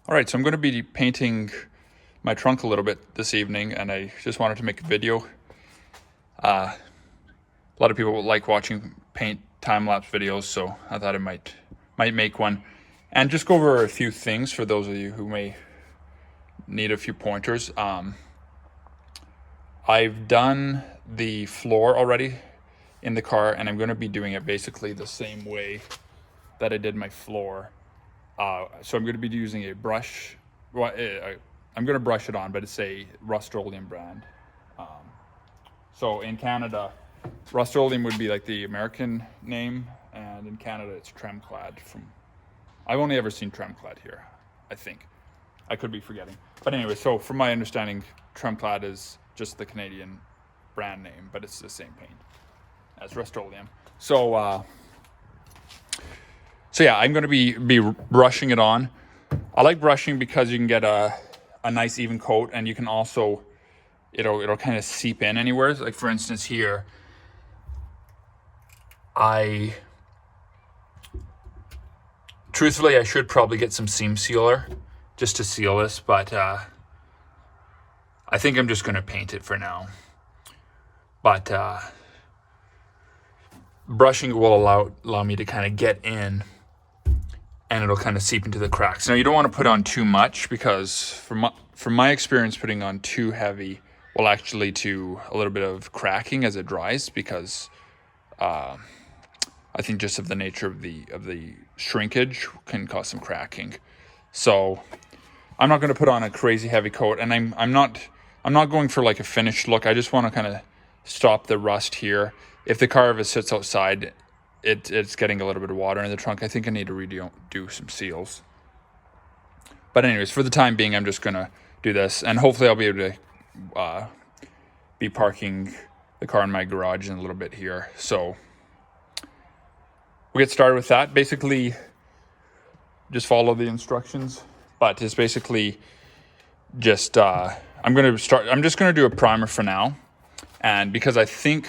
All right, so I'm going to be painting my trunk a little bit this evening, and I just wanted to make a video. A lot of people like watching paint time-lapse videos, so I thought I might make one and just go over a few things for those of you who may need a few pointers. I've done the floor already in the car, and I'm going to be doing it basically the same way that I did my floor. So I'm going to be using a brush. Well, I'm going to brush it on, but it's a Rust-Oleum brand. So in Canada, Rust-Oleum would be like the American name, and in Canada it's Tremclad. I've only ever seen Tremclad here, I think. I could be forgetting. But anyway, so from my understanding, Tremclad is just the Canadian brand name, but it's the same paint as Rust-Oleum. So yeah, I'm going to be brushing it on. I like brushing because you can get a nice even coat, and you can also, it'll kind of seep in anywhere. Like for instance here, truthfully I should probably get some seam sealer just to seal this, but I think I'm just going to paint it for now. But brushing will allow me to kind of get in, and it'll kind of seep into the cracks. Now you don't want to put on too much, because from my experience, putting on too heavy will actually do a little bit of cracking as it dries, because I think just of the nature of the shrinkage can cause some cracking. So I'm not going to put on a crazy heavy coat, and I'm not going for like a finished look. I just want to kind of stop the rust here. If the car ever sits outside, it's getting a little bit of water in the trunk. I think I need to redo some seals. But anyways, for the time being, I'm just going to do this. And hopefully I'll be able to be parking the car in my garage in a little bit here. So we'll get started with that. Basically, just follow the instructions. But it's basically just, I'm just going to do a primer for now. And because I think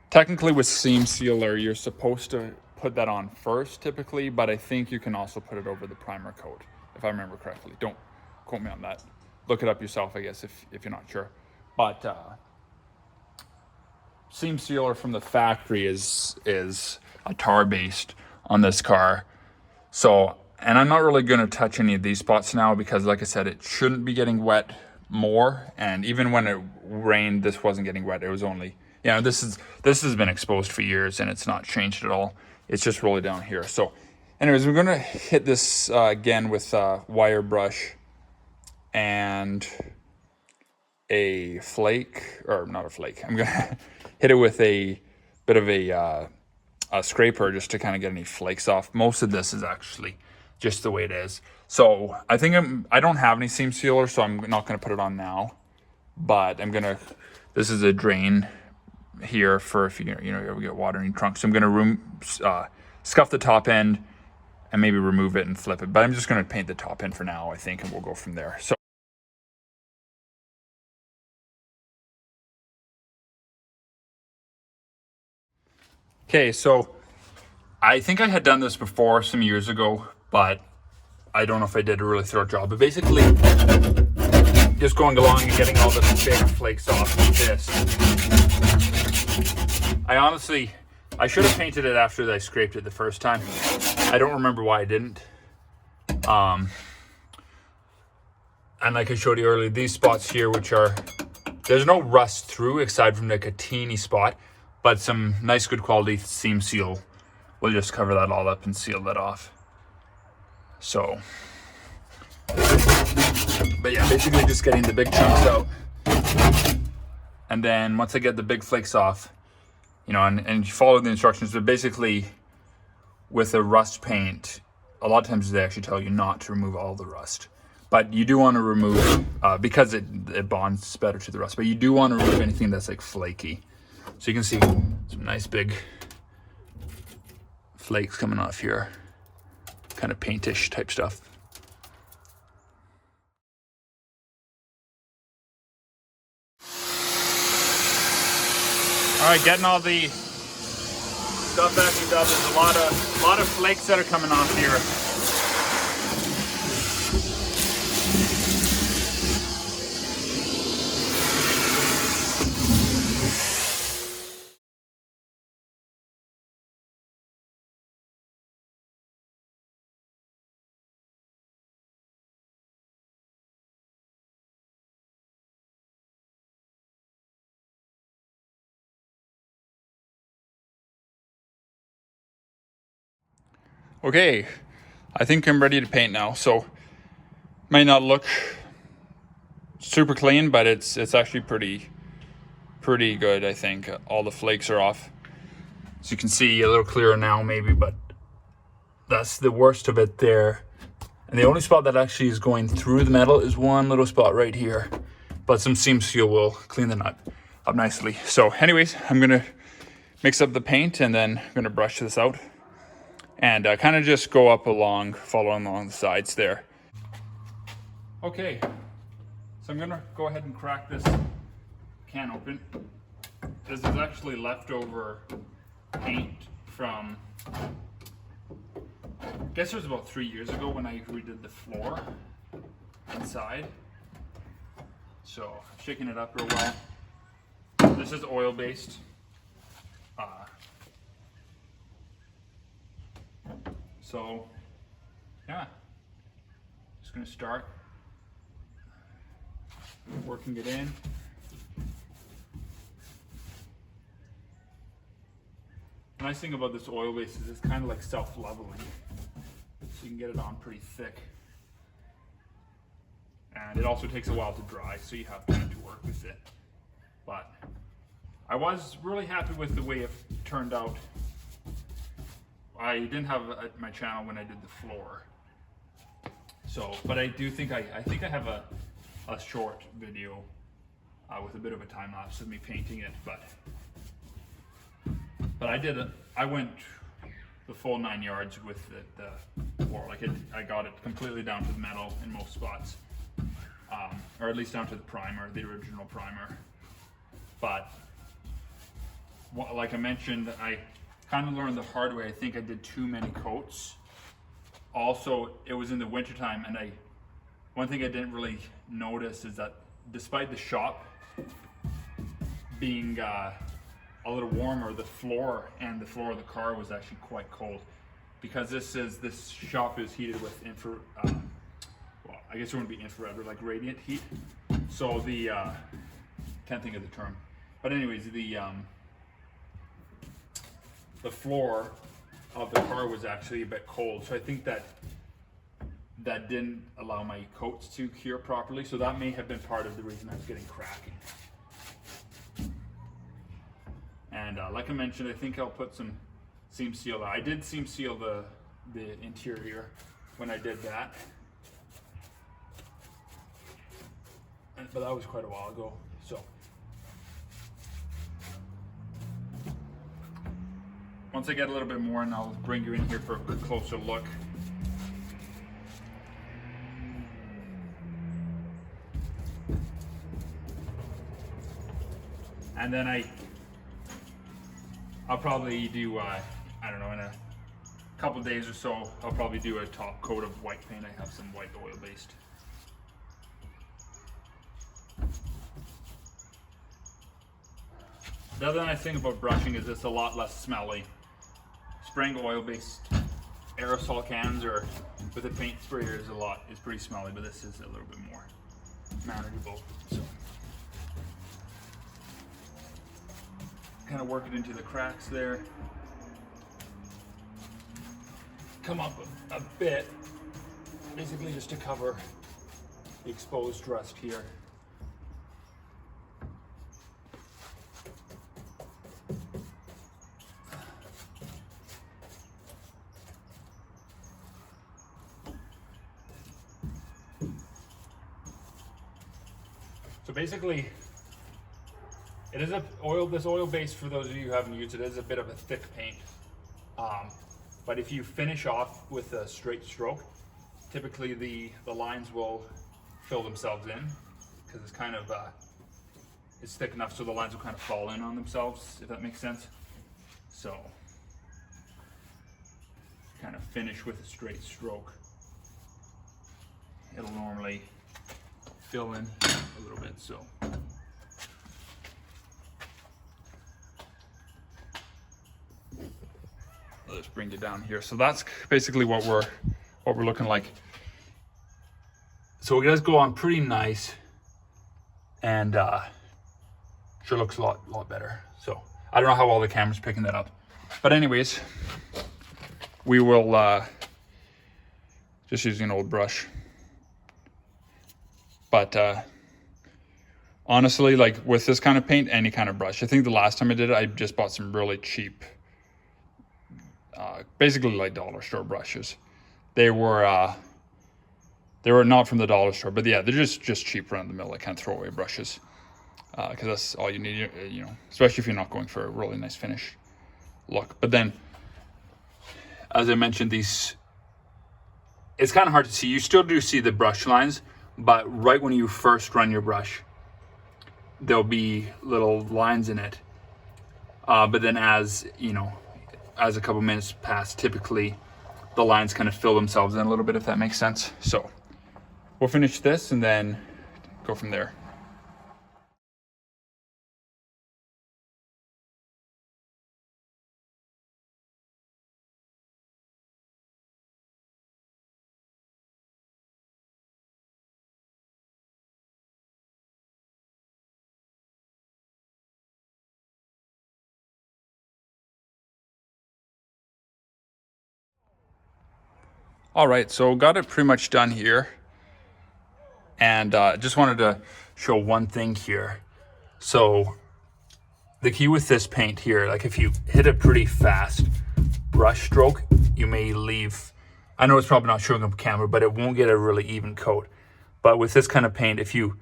technically with seam sealer, you're supposed to put that on first typically, but I think you can also put it over the primer coat, if I remember correctly. Don't quote me on that. Look it up yourself, I guess, if you're not sure. But seam sealer from the factory is a tar-based on this car. So, and I'm not really going to touch any of these spots now, because like I said, it shouldn't be getting wet more. And even when it rained, this wasn't getting wet. It was only, this has been exposed for years, and it's not changed at all. It's just really down here. So anyways, we're going to hit this again with a wire brush and a flake, or not a flake. I'm going to hit it with a bit of a scraper just to kind of get any flakes off. Most of this is actually just the way it is. So I think I don't have any seam sealer, so I'm not going to put it on now. But this is a drain here for if you ever get water in your trunk. So I'm going to scuff the top end and maybe remove it and flip it. But I'm just going to paint the top end for now, I think, and we'll go from there. So okay, so I think I had done this before some years ago, but I don't know if I did a really thorough job. But basically, just going along and getting all the big flakes off like this. I should have painted it after I scraped it the first time. I don't remember why I didn't. And like I showed you earlier, these spots here, there's no rust through aside from like a teeny spot, but some nice good quality seam seal will just cover that all up and seal that off. So, but yeah, basically just getting the big chunks out. And then once I get the big flakes off, and you follow the instructions, but basically with a rust paint, a lot of times they actually tell you not to remove all the rust. But you do want to remove, because it bonds better to the rust, but you do want to remove anything that's like flaky. So you can see some nice big flakes coming off here. Kind of paintish type stuff. All right, getting all the stuff vacuumed up. There's a lot of flakes that are coming off here. Okay, I think I'm ready to paint now. So might not look super clean, but it's actually pretty good. I think all the flakes are off. So you can see a little clearer now maybe, but that's the worst of it there. And the only spot that actually is going through the metal is one little spot right here. But some seam seal will clean the nut up nicely. So anyways, I'm gonna mix up the paint and then I'm gonna brush this out. And kind of just go up following along the sides there. Okay, so I'm gonna go ahead and crack this can open. This is actually leftover paint from, I guess it was about 3 years ago when I redid the floor inside. So I'm shaking it up real well. This is oil-based. So yeah, just gonna start working it in. The nice thing about this oil base is it's kind of like self-leveling, so you can get it on pretty thick. And it also takes a while to dry, so you have time to work with it. But I was really happy with the way it turned out. I didn't have my channel when I did the floor, so but I do think I think I have a short video with a bit of a time lapse of me painting it, but I went the full 9 yards with the floor. Like I got it completely down to the metal in most spots, or at least down to the primer, the original primer. But like I mentioned, I kind of learned the hard way. I think I did too many coats. Also, it was in the wintertime, and one thing I didn't really notice is that despite the shop being a little warmer, the floor and the floor of the car was actually quite cold, because this shop is heated with well, I guess it wouldn't be infrared, but like radiant heat. So the can't think of the term, but anyways, the floor of the car was actually a bit cold, so I think that didn't allow my coats to cure properly, so that may have been part of the reason I was getting cracking. And like I mentioned, I think I'll put some seam seal. I did seam seal the interior when I did that, but that was quite a while ago. So once I get a little bit more, and I'll bring you in here for a closer look. And then I'll probably do, I don't know, in a couple days or so, I'll probably do a top coat of white paint. I have some white oil based. The other nice thing about brushing is it's a lot less smelly. Spraying oil-based aerosol cans or with a paint sprayer is pretty smelly, but this is a little bit more manageable. So kind of work it into the cracks there. Come up a bit, basically just to cover the exposed rust here. So basically, it is this oil base, for those of you who haven't used it, is a bit of a thick paint. But if you finish off with a straight stroke, typically the lines will fill themselves in, because it's kind of it's thick enough so the lines will kind of fall in on themselves, if that makes sense. So kind of finish with a straight stroke, it'll normally fill in a little bit. So let's bring it down here. So that's basically what we're looking like. So it does go on pretty nice, and sure looks a lot better. So I don't know how well the camera's picking that up, but anyways, we will just using an old brush. But honestly, like with this kind of paint, any kind of brush. I think the last time I did it, I just bought some really cheap, basically like dollar store brushes. They were not from the dollar store, but yeah, they're just cheap, run of the mill, like kind of throwaway brushes. Because that's all you need, you know, especially if you're not going for a really nice finish look. But then, as I mentioned, these, it's kind of hard to see. You still do see the brush lines, but right when you first run your brush, there'll be little lines in it. But then as, you know, as a couple minutes pass, typically the lines kind of fill themselves in a little bit, if that makes sense. So we'll finish this and then go from there. All right, so got it pretty much done here. And just wanted to show one thing here. So the key with this paint here, like if you hit a pretty fast brush stroke, you may leave, I know it's probably not showing up camera, but it won't get a really even coat. But with this kind of paint, if you,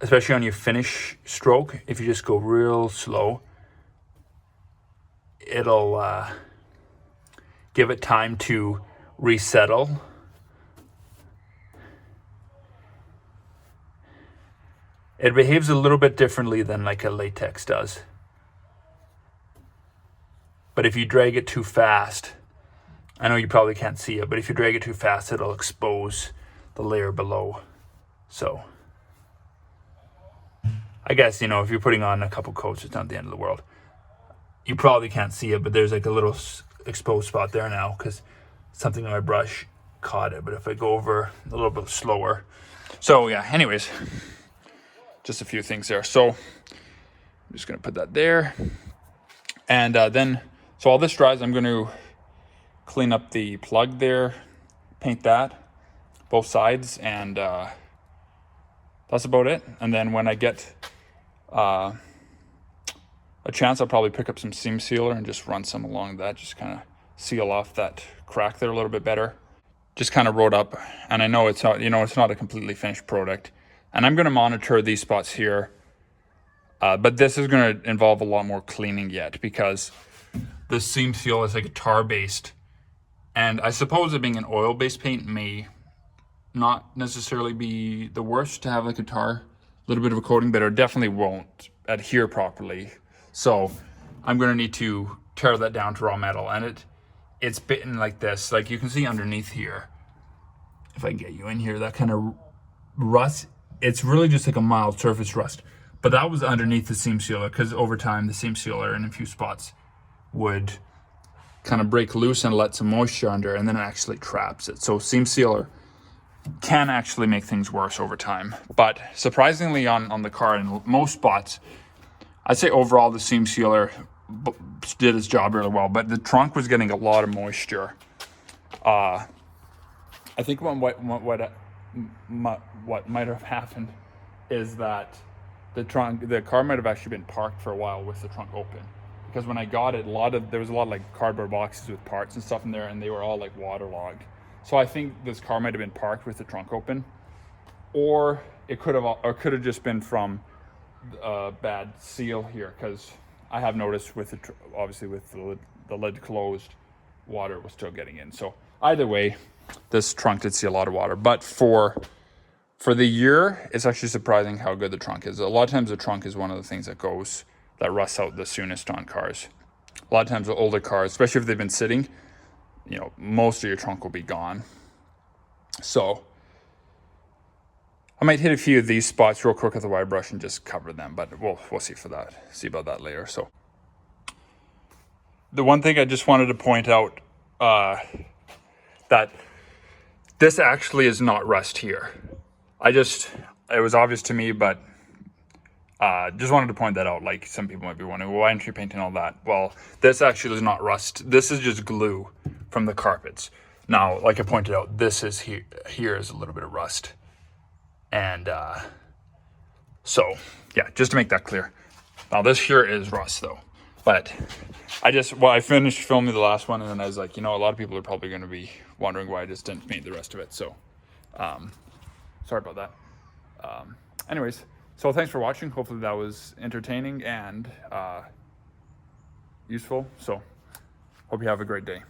especially on your finish stroke, if you just go real slow, it'll give it time to resettle. It behaves a little bit differently than like a latex does. But if you drag it too fast, I know you probably can't see it, but if you drag it too fast, it'll expose the layer below. So I guess, you know, if you're putting on a couple coats, it's not the end of the world. You probably can't see it, but there's like a little exposed spot there now because something on my brush caught it. But if I go over a little bit slower. So yeah, anyways, just a few things there. So I'm just going to put that there. And then, so all this dries, I'm going to clean up the plug there, paint that, both sides, and that's about it. And then when I get a chance, I'll probably pick up some seam sealer and just run some along that, just kind of seal off that crack there a little bit better. Just kind of wrote up, and I know it's not, you know, it's not a completely finished product. And I'm going to monitor these spots here, but this is going to involve a lot more cleaning yet because the seam seal is like a tar-based, and I suppose it being an oil-based paint may not necessarily be the worst to have like a tar, a little bit of a coating, but it definitely won't adhere properly. So I'm going to need to tear that down to raw metal, and it's bitten like this. Like you can see underneath here, if I can get you in here, that kind of rust. It's really just like a mild surface rust, but that was underneath the seam sealer because over time the seam sealer in a few spots would kind of break loose and let some moisture under, and then it actually traps it. So seam sealer can actually make things worse over time. But surprisingly on the car in most spots, I'd say overall the seam sealer did its job really well, but the trunk was getting a lot of moisture. I think what might have happened is that the car might have actually been parked for a while with the trunk open, because when I got it, there was a lot of like cardboard boxes with parts and stuff in there, and they were all like waterlogged. So I think this car might have been parked with the trunk open, or it could have just been from a bad seal here, because I have noticed with obviously with the lid closed, water was still getting in. So either way, this trunk did see a lot of water, but for the year, it's actually surprising how good the trunk is. A lot of times the trunk is one of the things that rusts out the soonest on cars. A lot of times the older cars, especially if they've been sitting, you know, most of your trunk will be gone. So I might hit a few of these spots real quick with a wire brush and just cover them, but we'll see about that later. So the one thing I just wanted to point out, that this actually is not rust here. It was obvious to me, but Just wanted to point that out. Like, some people might be wondering, well, why aren't you painting all that? Well, this actually is not rust. This is just glue from the carpets. Now, like I pointed out, this is here is a little bit of rust. And so, yeah, just to make that clear. Now, this here is rust, though. But I finished filming the last one, and then I was like, a lot of people are probably going to be wondering why I just didn't paint the rest of it. So, sorry about that. Anyways, so thanks for watching. Hopefully that was entertaining and useful. So, hope you have a great day.